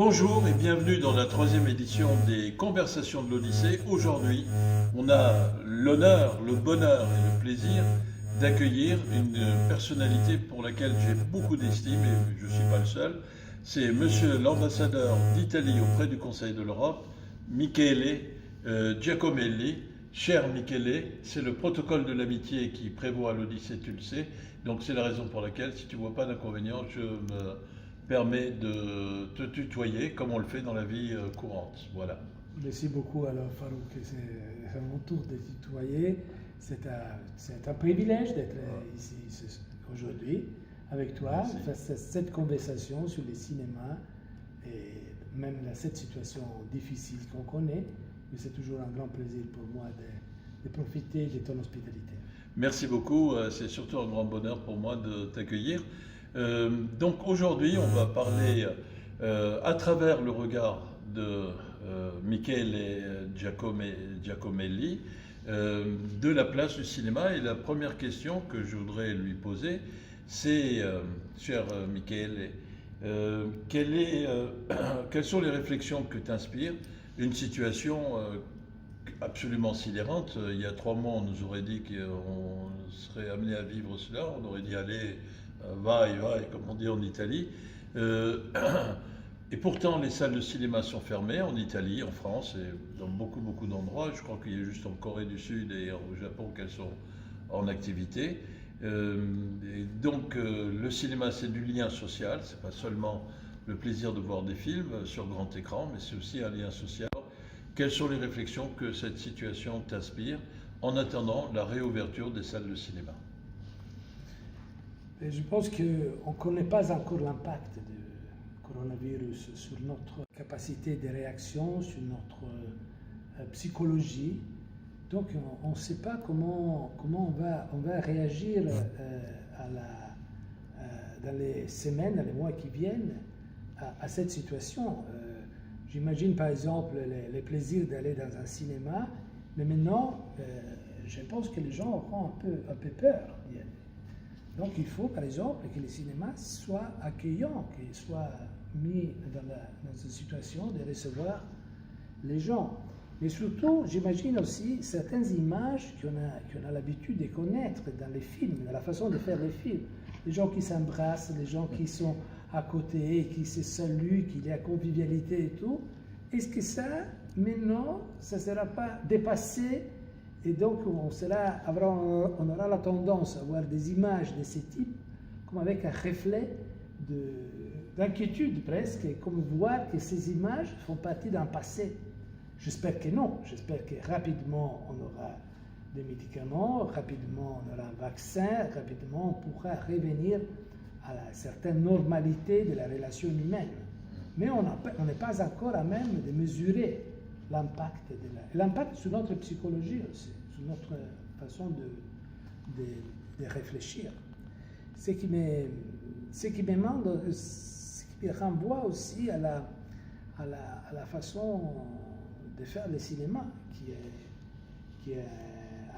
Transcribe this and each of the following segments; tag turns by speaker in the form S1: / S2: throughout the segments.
S1: Bonjour et bienvenue dans la troisième édition des Conversations de l'Odyssée. Aujourd'hui, on a l'honneur, le bonheur et le plaisir d'accueillir une personnalité pour laquelle j'ai beaucoup d'estime et je ne suis pas le seul. C'est monsieur l'ambassadeur d'Italie auprès du Conseil de l'Europe, Michele Giacomelli. Cher Michele, c'est le protocole de l'amitié qui prévaut à l'Odyssée, tu le sais. Donc c'est la raison pour laquelle, si tu ne vois pas d'inconvénient, je me permet de te tutoyer comme on le fait dans la vie courante. Voilà.
S2: Merci beaucoup alors Farouk, c'est à mon tour de tutoyer. C'est un privilège d'être ici aujourd'hui avec toi, face à cette conversation sur les cinémas et même cette situation difficile qu'on connaît. Mais c'est toujours un grand plaisir pour moi de profiter de ton hospitalité.
S1: Merci beaucoup, c'est surtout un grand bonheur pour moi de t'accueillir. Donc aujourd'hui, on va parler à travers le regard de Michele Giacomelli de la place du cinéma. Et la première question que je voudrais lui poser, c'est, cher Michele, quelles sont les réflexions que t'inspire une situation absolument sidérante? Il y a 3 mois, on nous aurait dit qu'on serait amené à vivre cela, on aurait dit allez, va, comme on dit en Italie. Et pourtant, les salles de cinéma sont fermées en Italie, en France et dans beaucoup d'endroits. Je crois qu'il y a juste en Corée du Sud et au Japon qu'elles sont en activité. Et donc, le cinéma, c'est du lien social. C'est pas seulement le plaisir de voir des films sur grand écran, mais c'est aussi un lien social. Quelles sont les réflexions que cette situation t'inspire en attendant la réouverture des salles de cinéma?
S2: Et je pense qu'on ne connaît pas encore l'impact du coronavirus sur notre capacité de réaction, sur notre psychologie. Donc on ne sait pas comment on va réagir dans les semaines, dans les mois qui viennent à cette situation. J'imagine par exemple les plaisirs d'aller dans un cinéma, mais maintenant, je pense que les gens auront un peu peur. Donc il faut par exemple que les cinémas soient accueillants, qu'ils soient mis dans une situation de recevoir les gens. Mais surtout, j'imagine aussi certaines images qu'on a l'habitude de connaître dans les films, dans la façon de faire les films. Les gens qui s'embrassent, les gens qui sont à côté, qui se saluent, qu'il y a convivialité et tout. Est-ce que ça, maintenant, ça ne sera pas dépassé et donc on aura la tendance à voir des images de ce type comme avec un reflet d'inquiétude presque, et comme voir que ces images font partie d'un passé? J'espère que non. J'espère que rapidement on aura des médicaments, rapidement on aura un vaccin, rapidement on pourra revenir à la certaine normalité de la relation humaine. Mais on n'est pas encore à même de mesurer l'impact sur notre psychologie aussi, sur notre façon de réfléchir. Ce qui me renvoie aussi à la façon de faire le cinéma, qui est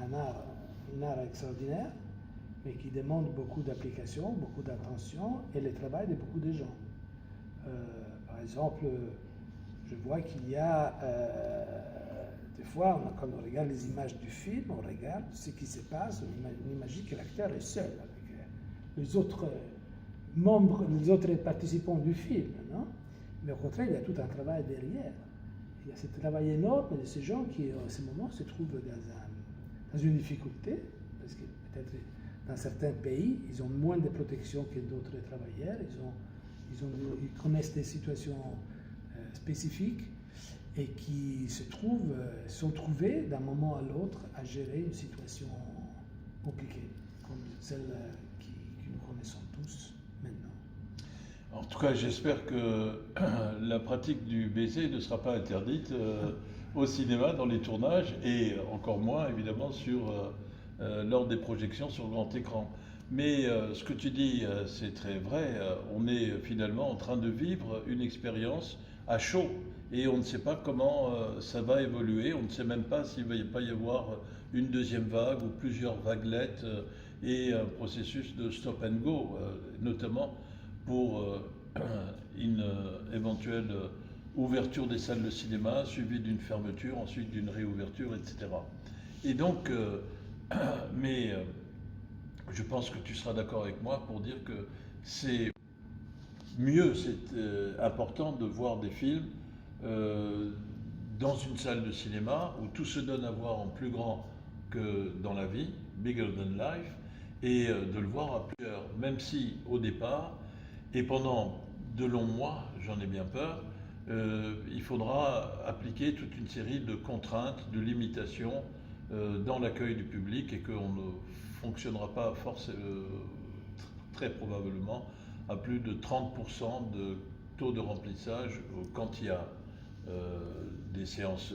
S2: un art extraordinaire, mais qui demande beaucoup d'application, beaucoup d'attention et le travail de beaucoup de gens. Par exemple, je vois qu'il y a des fois, quand on regarde les images du film, on regarde ce qui se passe, on imagine que l'acteur est seul avec les autres membres, les autres participants du film, non? Mais au contraire, il y a tout un travail derrière. Il y a ce travail énorme de ces gens qui, en ce moment, se trouvent dans une difficulté, parce que peut-être dans certains pays, ils ont moins de protection que d'autres travailleurs, ils connaissent des situations spécifiques et qui sont trouvés d'un moment à l'autre à gérer une situation compliquée, comme celle que nous connaissons tous maintenant.
S1: En tout cas, j'espère que la pratique du baiser ne sera pas interdite au cinéma, dans les tournages, et encore moins, évidemment, lors des projections sur grand écran. Mais ce que tu dis, c'est très vrai. On est finalement en train de vivre une expérience à chaud, et on ne sait pas comment ça va évoluer. On ne sait même pas s'il ne va pas y avoir une deuxième vague ou plusieurs vaguelettes et un processus de stop and go, notamment pour une éventuelle ouverture des salles de cinéma, suivie d'une fermeture, ensuite d'une réouverture, etc. Et donc, mais je pense que tu seras d'accord avec moi pour dire que c'est mieux, c'est important de voir des films dans une salle de cinéma où tout se donne à voir en plus grand que dans la vie, bigger than life, et de le voir à plusieurs, même si au départ, et pendant de longs mois, j'en ai bien peur, il faudra appliquer toute une série de contraintes, de limitations dans l'accueil du public et qu'on ne fonctionnera pas très probablement à plus de 30% de taux de remplissage quand il y a des séances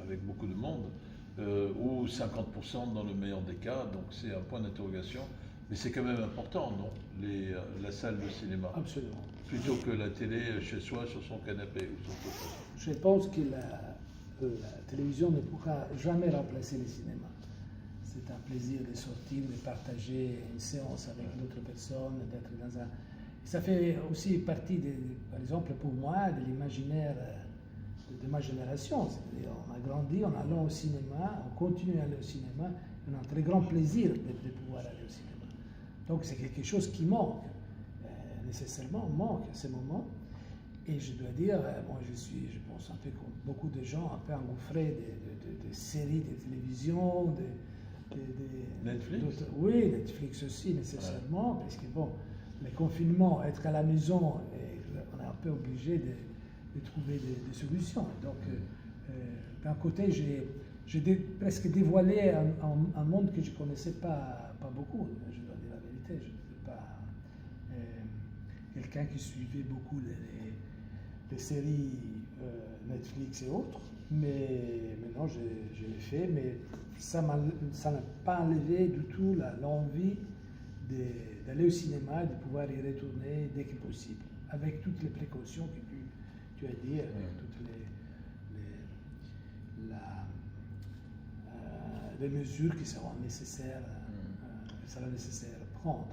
S1: avec beaucoup de monde, ou 50% dans le meilleur des cas, donc c'est un point d'interrogation. Mais c'est quand même important, non, la salle de cinéma.
S2: Absolument.
S1: Plutôt que la télé chez soi, sur son canapé ou son fauteuil.
S2: Je pense que la télévision ne pourra jamais remplacer le cinéma. C'est un plaisir de sortir, de partager une séance avec d'autres personnes, d'être dans un... Ça fait aussi partie, par exemple pour moi, de l'imaginaire de ma génération. C'est-à-dire, on a grandi en allant au cinéma, on continue à aller au cinéma, on a un très grand plaisir de pouvoir aller au cinéma. Donc c'est quelque chose qui manque, nécessairement manque à ce moment. Et je dois dire, moi je pense un peu comme beaucoup de gens, un peu engouffrés de séries de télévision,
S1: Netflix.
S2: Oui, Netflix aussi nécessairement, parce que bon, le confinement, être à la maison, on est un peu obligé de trouver des solutions. Donc d'un côté, j'ai presque dévoilé un monde que je ne connaissais pas beaucoup, je dois dire la vérité. Je n'étais pas quelqu'un qui suivait beaucoup les séries Netflix et autres, mais maintenant je l'ai fait, mais ça n'a pas enlevé du tout l'envie d'aller au cinéma et de pouvoir y retourner dès que possible, avec toutes les précautions que tu as dit, avec toutes les mesures qui seront nécessaires, à prendre.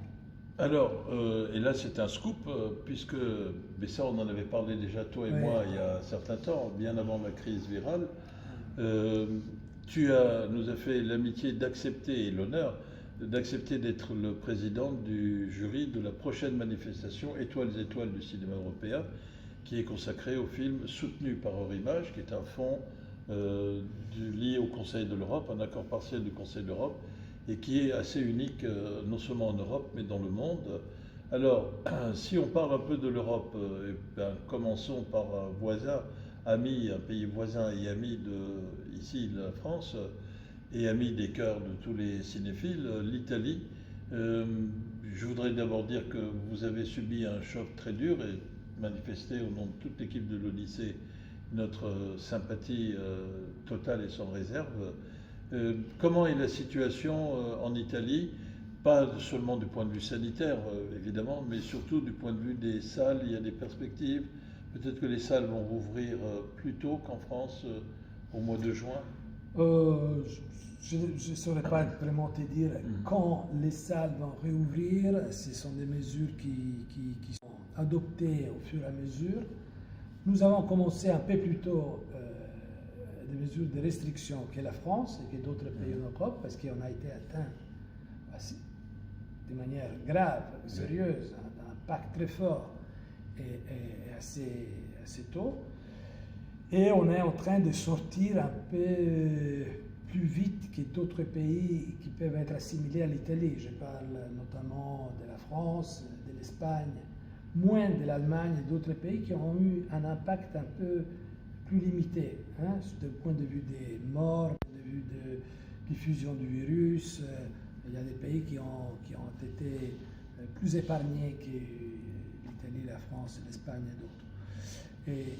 S1: Alors, et là c'est un scoop, puisque, mais ça on en avait parlé déjà toi et moi il y a un certain temps, bien avant la crise virale, nous as fait l'amitié d'accepter et l'honneur d'accepter d'être le président du jury de la prochaine manifestation Étoiles du cinéma européen, qui est consacrée au film soutenu par Eurimage, qui est un fonds lié au Conseil de l'Europe, un accord partiel du Conseil de l'Europe, et qui est assez unique, non seulement en Europe, mais dans le monde. Alors, si on parle un peu de l'Europe, commençons par un voisin, ami, un pays voisin et ami ici, la France, et ami des cœurs de tous les cinéphiles, l'Italie. Je voudrais d'abord dire que vous avez subi un choc très dur et manifester au nom de toute l'équipe de l'Odyssée notre sympathie totale et sans réserve. Comment est la situation en Italie? Pas seulement du point de vue sanitaire, évidemment, mais surtout du point de vue des salles. Il y a des perspectives. Peut-être que les salles vont rouvrir plus tôt qu'en France, au mois de juin.
S2: Je ne saurais pas vraiment te dire quand les salles vont réouvrir. Ce sont des mesures qui sont adoptées au fur et à mesure. Nous avons commencé un peu plus tôt des mesures de restriction que la France et que d'autres pays en Europe, parce qu'on a été atteint de manière grave, sérieuse, un impact très fort et assez tôt. Et on est en train de sortir un peu plus vite que d'autres pays qui peuvent être assimilés à l'Italie. Je parle notamment de la France, de l'Espagne, moins de l'Allemagne et d'autres pays qui ont eu un impact un peu plus limité, du point de vue des morts, du point de vue de diffusion du virus. Il y a des pays qui ont été plus épargnés que l'Italie, la France, l'Espagne et d'autres.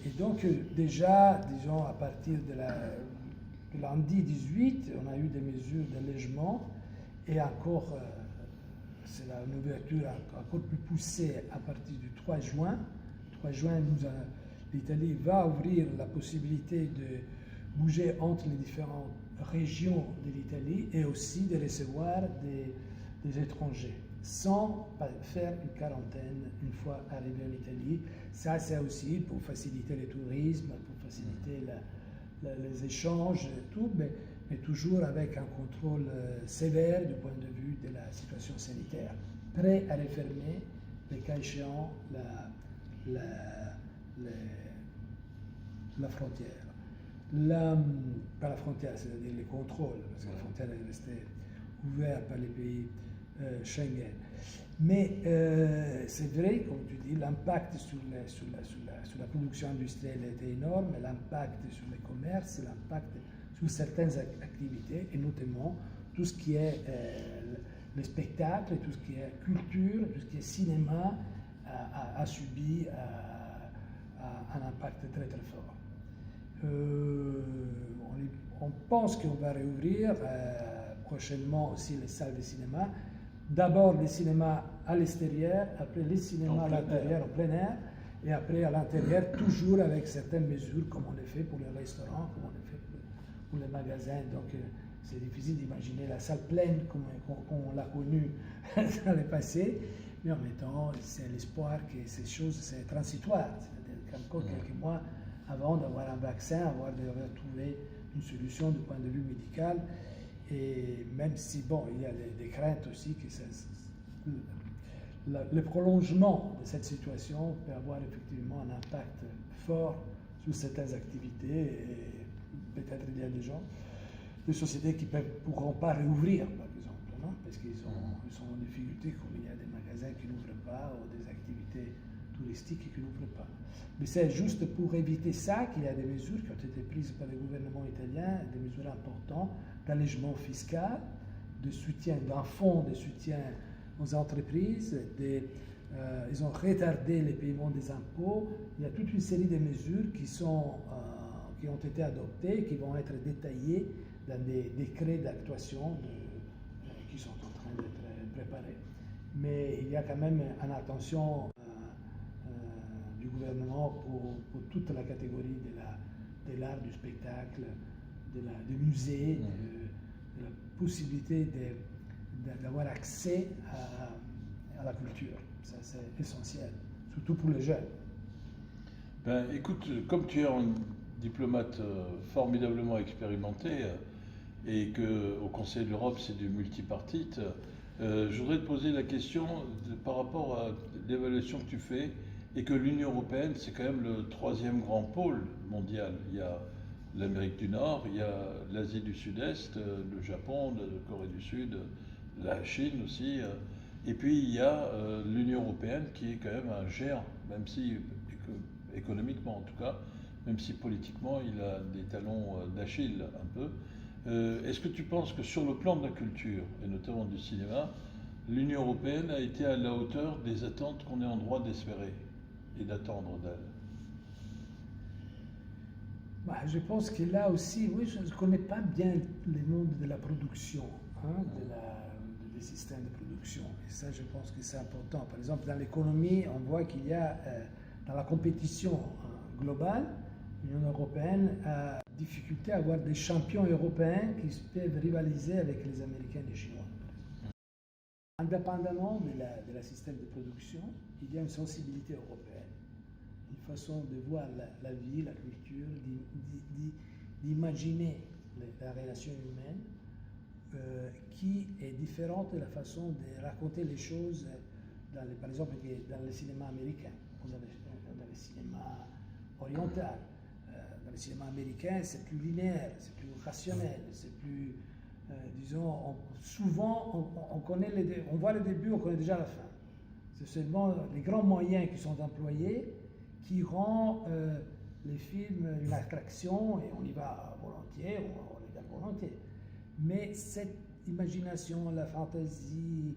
S2: Et donc déjà, disons, à partir de lundi 18, on a eu des mesures d'allègement et encore, c'est une ouverture encore plus poussée à partir du 3 juin. 3 juin, l'Italie va ouvrir la possibilité de bouger entre les différentes régions de l'Italie et aussi de recevoir des étrangers, sans faire une quarantaine une fois arrivé en Italie. Ça, c'est aussi pour faciliter le tourisme, pour faciliter les échanges et tout, mais toujours avec un contrôle sévère du point de vue de la situation sanitaire, prêt à refermer, le cas échéant, la frontière. Pas la frontière, c'est-à-dire les contrôles, parce que la frontière est restée ouverte par les pays Schengen. Mais c'est vrai, comme tu dis, l'impact sur la production industrielle était énorme, l'impact sur le commerce, l'impact sur certaines activités, et notamment tout ce qui est le spectacle, tout ce qui est culture, tout ce qui est cinéma, a subi un impact très très fort. On pense qu'on va réouvrir prochainement aussi les salles de cinéma. D'abord les cinémas à l'extérieur, après les cinémas à l'intérieur, en plein air, et après à l'intérieur, toujours avec certaines mesures, comme on l'a fait pour les restaurants, comme on l'a fait pour les magasins. Donc c'est difficile d'imaginer la salle pleine comme on l'a connue dans le passé, mais en même temps, c'est l'espoir que ces choses, c'est transitoire. C'est-à-dire qu'encore quelques mois avant d'avoir un vaccin, d'avoir trouvé une solution du point de vue médical. Et même si, bon, il y a des craintes aussi que le prolongement de cette situation peut avoir effectivement un impact fort sur certaines activités. Et peut-être il y a des sociétés qui ne pourront pas réouvrir, par exemple, non? Parce qu'ils sont en difficulté, comme il y a des magasins qui n'ouvrent pas ou des activités touristiques qui n'ouvrent pas. Mais c'est juste pour éviter ça qu'il y a des mesures qui ont été prises par le gouvernement italien, des mesures importantes d'allègement fiscal, de soutien, d'un fonds de soutien aux entreprises. Ils ont retardé le paiement des impôts. Il y a toute une série de mesures qui ont été adoptées, qui vont être détaillées dans des décrets d'actuation qui sont en train d'être préparés. Mais il y a quand même une attention du gouvernement pour toute la catégorie de l'art du spectacle, des musées, de la possibilité d'avoir accès à la culture. Ça, c'est essentiel, surtout pour les jeunes.
S1: Ben, écoute, comme tu es un diplomate formidablement expérimenté et qu'au Conseil de l'Europe, c'est du multipartite, je voudrais te poser la question par rapport à l'évaluation que tu fais et que l'Union européenne, c'est quand même le troisième grand pôle mondial. Il y a l'Amérique du Nord, il y a l'Asie du Sud-Est, le Japon, la Corée du Sud, la Chine aussi, et puis il y a l'Union européenne qui est quand même un géant, même si économiquement en tout cas, même si politiquement il a des talons d'Achille un peu. Est-ce que tu penses que sur le plan de la culture, et notamment du cinéma, l'Union européenne a été à la hauteur des attentes qu'on est en droit d'espérer et d'attendre d'elle?
S2: Je pense que là aussi, oui, je ne connais pas bien le monde de la production, des systèmes de production. Et ça, je pense que c'est important. Par exemple, dans l'économie, on voit qu'il y a, dans la compétition globale, l'Union européenne a difficulté à avoir des champions européens qui peuvent rivaliser avec les Américains et les Chinois. Indépendamment de la système de production, il y a une sensibilité européenne, une façon de voir la vie, la culture, d'imaginer la relation humaine qui est différente de la façon de raconter les choses, par exemple dans le cinéma américain ou dans le cinéma oriental. Dans le cinéma américain, c'est plus linéaire, c'est plus rationnel, c'est plus... disons, souvent on voit le début, on connaît déjà la fin. C'est seulement les grands moyens qui sont employés qui rend les films une attraction et on y va volontiers, on regarde volontiers. Mais cette imagination, la fantaisie,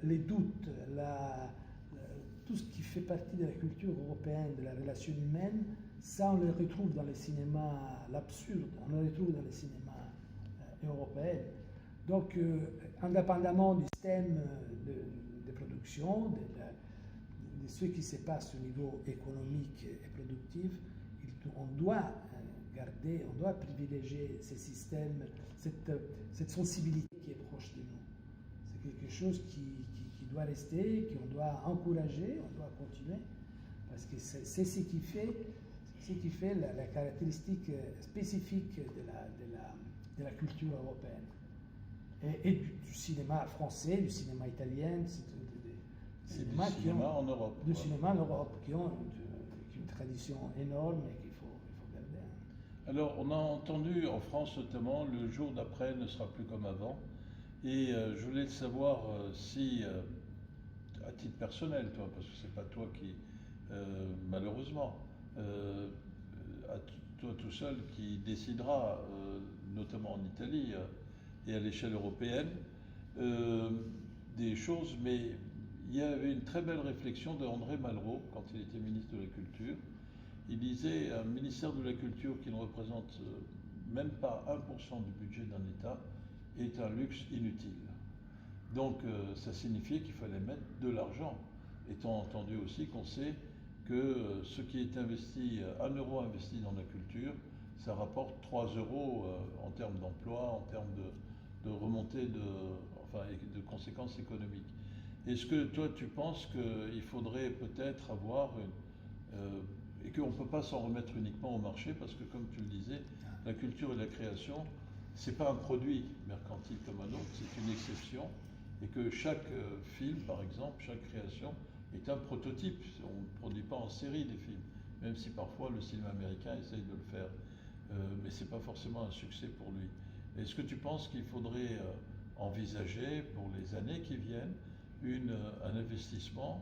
S2: les doutes, tout ce qui fait partie de la culture européenne, de la relation humaine, ça on le retrouve dans les cinémas, l'absurde, on le retrouve dans les cinémas européens. Donc, indépendamment du système de production, de ce qui se passe au niveau économique et productif, on doit garder, on doit privilégier ces systèmes, cette sensibilité qui est proche de nous. C'est quelque quelque chose qui doit rester, qu'on doit encourager, on doit continuer, parce que c'est ce qui fait la caractéristique spécifique de la culture européenne. Et du cinéma français, du cinéma italien,
S1: c'est du cinéma en Europe.
S2: Du cinéma en Europe, qui ont une tradition énorme et qu'il faut garder.
S1: Alors, on a entendu en France notamment, le jour d'après ne sera plus comme avant. Et je voulais savoir si, à titre personnel, toi, parce que c'est pas toi qui, malheureusement, toi tout seul qui décidera, notamment en Italie et à l'échelle européenne, des choses, mais il y avait une très belle réflexion de André Malraux quand il était ministre de la Culture. Il disait un ministère de la Culture qui ne représente même pas 1% du budget d'un État est un luxe inutile. Donc ça signifiait qu'il fallait mettre de l'argent, étant entendu aussi qu'on sait que ce qui est investi, 1 euro investi dans la culture, ça rapporte 3 euros en termes d'emploi, en termes de remontée de conséquences économiques. Est-ce que toi tu penses qu'il faudrait peut-être avoir et qu'on ne peut pas s'en remettre uniquement au marché, parce que comme tu le disais, la culture et la création, c'est pas un produit mercantile comme un autre, c'est une exception, et que chaque film, par exemple, chaque création est un prototype. On ne produit pas en série des films, même si parfois le cinéma américain essaye de le faire, mais c'est pas forcément un succès pour lui. Est-ce que tu penses qu'il faudrait envisager pour les années qui viennent un investissement,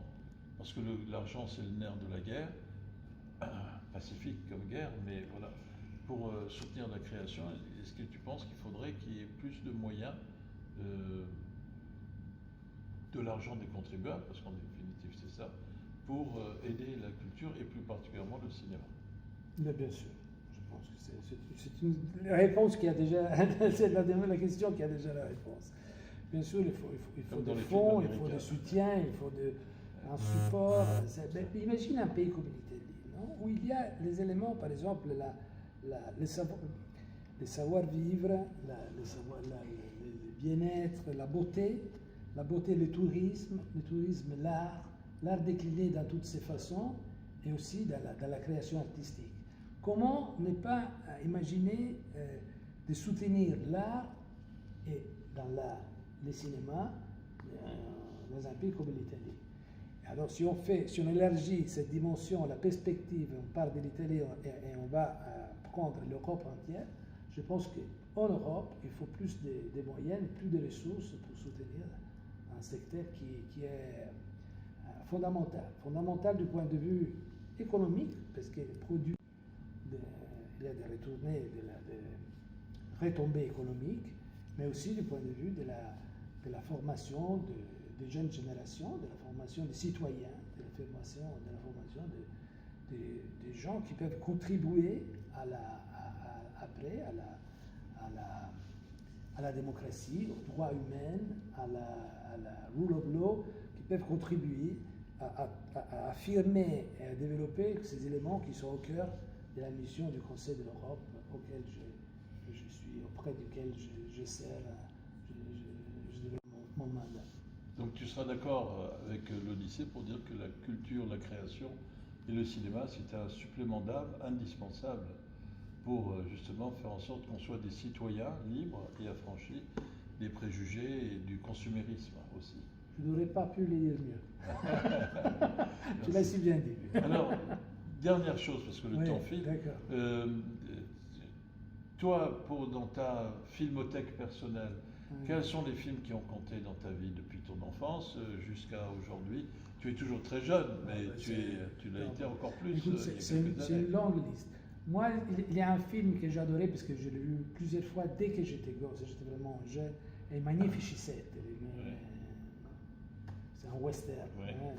S1: parce que l'argent c'est le nerf de la guerre, pacifique comme guerre, mais voilà, pour soutenir la création, est-ce que tu penses qu'il faudrait qu'il y ait plus de moyens de l'argent des contribuables, parce qu'en définitive c'est ça, pour aider la culture et plus particulièrement le cinéma?
S2: Mais bien sûr, je pense que c'est une réponse qui a déjà, c'est la question qui a déjà la réponse. Bien sûr, il faut des fonds, il faut des soutiens, il faut un support. Imagine un pays comme l'Italie, non, où il y a les éléments, par exemple, le savoir-vivre, le bien-être, la beauté, le tourisme, l'art décliné dans toutes ses façons, et aussi dans la création artistique. Comment ne pas imaginer de soutenir l'art et dans le cinéma dans un pays comme l'Italie? Alors si on élargit cette dimension, la perspective, on part de l'Italie et on va prendre l'Europe entière, je pense qu'en Europe, il faut plus de moyens, plus de ressources pour soutenir un secteur qui est fondamental du point de vue économique, parce qu'il produit il y a des retombées économiques, mais aussi du point de vue de la formation des jeunes générations, de la formation des citoyens, de la formation des gens qui peuvent contribuer après à la démocratie, aux droits humains, à la rule of law, qui peuvent contribuer à affirmer et à développer ces éléments qui sont au cœur de la mission du Conseil de l'Europe auquel je suis, auprès duquel je sers, je développe mon mandat.
S1: Donc tu seras d'accord avec l'Odyssée pour dire que la culture, la création et le cinéma, c'est un supplément d'âme indispensable pour justement faire en sorte qu'on soit des citoyens libres et affranchis des préjugés et du consumérisme aussi.
S2: Je n'aurais pas pu le dire mieux. Tu l'as si bien dit.
S1: Alors, dernière chose, parce que le temps file. Toi, dans ta filmothèque personnelle, quels sont les films qui ont compté dans ta vie depuis ton enfance jusqu'à aujourd'hui? Tu es toujours très jeune, mais tu l'as été encore plus.
S2: Écoute, c'est une longue liste. Moi, il y a un film que j'adorais parce que je l'ai vu plusieurs fois dès que j'étais gosse, j'étais vraiment jeune, et Magnificent. C'est un western.
S1: Ouais.
S2: Hein.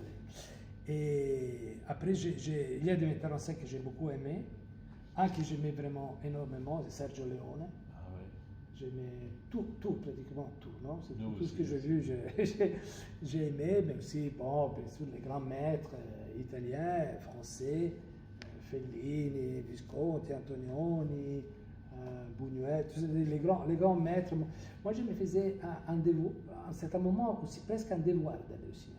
S2: Et après, il y a des metteurs en scène que j'ai beaucoup aimé. Un que j'aimais vraiment énormément, c'est Sergio Leone.
S1: Ah ouais.
S2: J'aimais tout, pratiquement tout, non? C'est
S1: Nous
S2: tout
S1: aussi,
S2: ce que j'ai vu, j'ai aimé, mais aussi, bon, bien sûr, les grands maîtres italiens, français, Fellini, Visconti, Antonioni, Buñuel, tous les grands maîtres. Moi, je me faisais à un certain moment aussi presque un devoir d'aller au cinéma.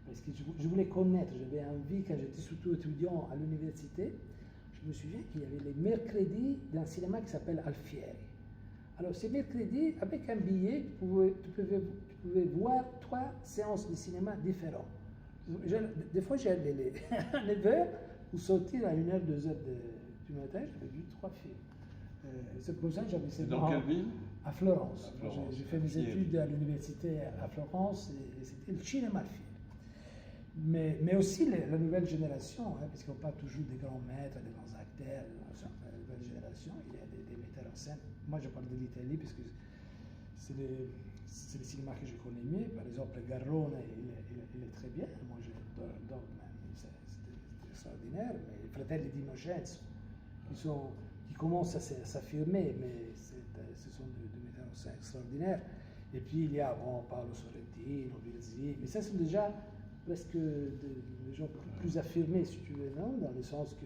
S2: Parce que je voulais connaître, j'avais envie, quand j'étais surtout étudiant à l'université, je me souviens qu'il y avait les mercredis d'un cinéma qui s'appelle Alfieri. Alors, ces mercredis, avec un billet, tu pouvais voir 3 séances de cinéma différentes. Des fois, j'allais à 9h ou sortir à 1h, 2h du matin, j'avais vu 3 films. C'est pour ça que j'avais cette
S1: Dans quelle ville?
S2: À Florence.
S1: À Florence.
S2: J'ai fait mes études à l'université à Florence et c'était le cinéma Alfieri. Mais aussi la nouvelle génération, parce qu'on parle toujours des grands maîtres, des grands acteurs, la nouvelle génération, il y a des metteurs en scène. Moi, je parle de l'Italie parce que c'est le cinéma que je connais mieux. Par exemple, Garrone, il est très bien. Moi, j'adore même. C'était extraordinaire. Mais les Fratelli di Innocenzo, qui commencent à s'affirmer, mais ce sont des metteurs en scène extraordinaires. Et puis, il y a Paolo Sorrentino, Virzì, mais ça, sont déjà presque des gens plus affirmés, si tu veux, non? Dans le sens que,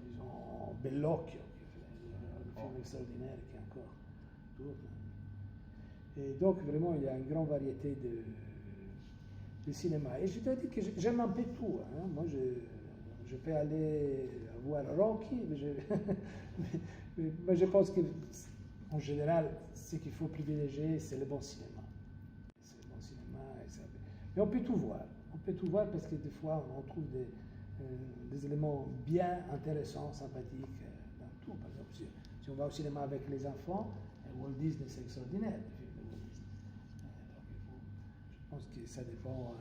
S2: disons, Bellocchio, qui fait un film extraordinaire qui encore tourne. Et donc, vraiment, il y a une grande variété de cinéma. Et je dois dire que j'aime un peu tout. Hein. Moi, je peux aller voir Rocky, mais je pense qu'en général, ce qu'il faut privilégier, c'est le bon cinéma. C'est le bon cinéma. Mais on peut tout voir. On peut tout voir parce que des fois, on trouve des éléments bien intéressants, sympathiques dans tout. Par exemple, si on va au cinéma avec les enfants, Walt Disney, c'est extraordinaire, le film de Walt Disney. Donc, je pense que ça dépend.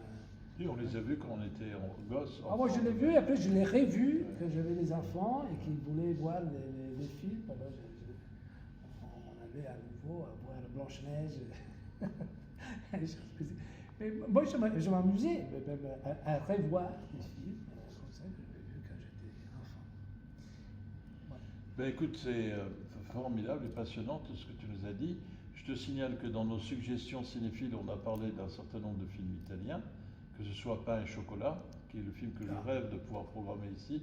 S1: Oui, on les a vus quand on était gosse.
S2: Moi, je l'ai vu, et après, je l'ai revu quand j'avais les enfants et qu'ils voulaient voir les films. Alors, on allait à nouveau à voir Blanche-Neige. Mais moi, je m'amusais à revoir les films comme ça que j'avais vu quand j'étais enfant. Ouais.
S1: Ben écoute, c'est formidable et passionnant tout ce que tu nous as dit. Je te signale que dans nos suggestions cinéphiles, on a parlé d'un certain nombre de films italiens, que ce soit Pain et chocolat, qui est le film que je rêve de pouvoir programmer ici,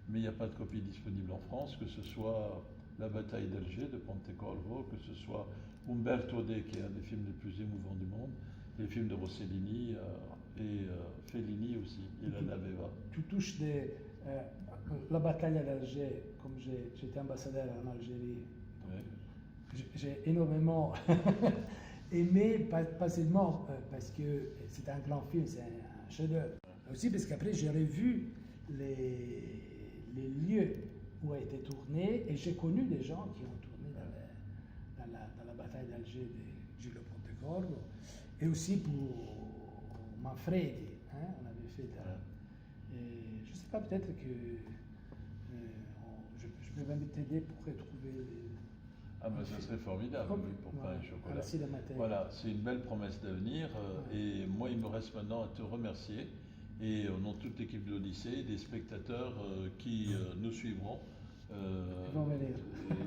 S1: mais il n'y a pas de copie disponible en France, que ce soit La bataille d'Alger de Pontecorvo, que ce soit Umberto D, qui est un des films les plus émouvants du monde, les films de Rossellini et Fellini aussi, et La Naveva.
S2: Tu touches la bataille d'Alger, comme j'étais ambassadeur en Algérie.
S1: Ouais.
S2: J'ai énormément aimé, pas seulement parce que c'est un grand film, c'est un chef-d'œuvre, aussi parce qu'après j'ai revu les lieux où a été tourné et j'ai connu des gens qui ont tourné dans la bataille d'Alger de Gillo Pontecorvo et aussi pour Manfredi, hein, on avait fait je ne sais pas, peut-être que je peux même t'aider pour retrouver
S1: Ah ben ça serait formidable, oui, pour Pain et chocolat. Voilà, c'est une belle promesse d'avenir et moi il me reste maintenant à te remercier et au nom de toute l'équipe de l'Odyssée, des spectateurs qui nous suivront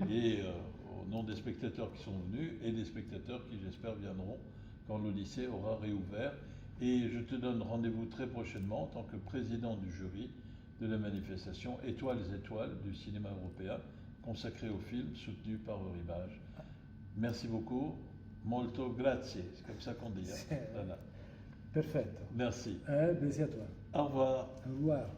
S1: et au nom des spectateurs qui sont venus et des spectateurs qui j'espère viendront quand l'Odyssée aura réouvert. Et je te donne rendez-vous très prochainement en tant que président du jury de la manifestation Étoiles du cinéma européen consacré au film soutenu par Eurimage. Merci beaucoup. Molto grazie, c'est comme ça qu'on dit. Hein. Voilà.
S2: Perfetto.
S1: Merci.
S2: Merci à toi.
S1: Au revoir.
S2: Au revoir.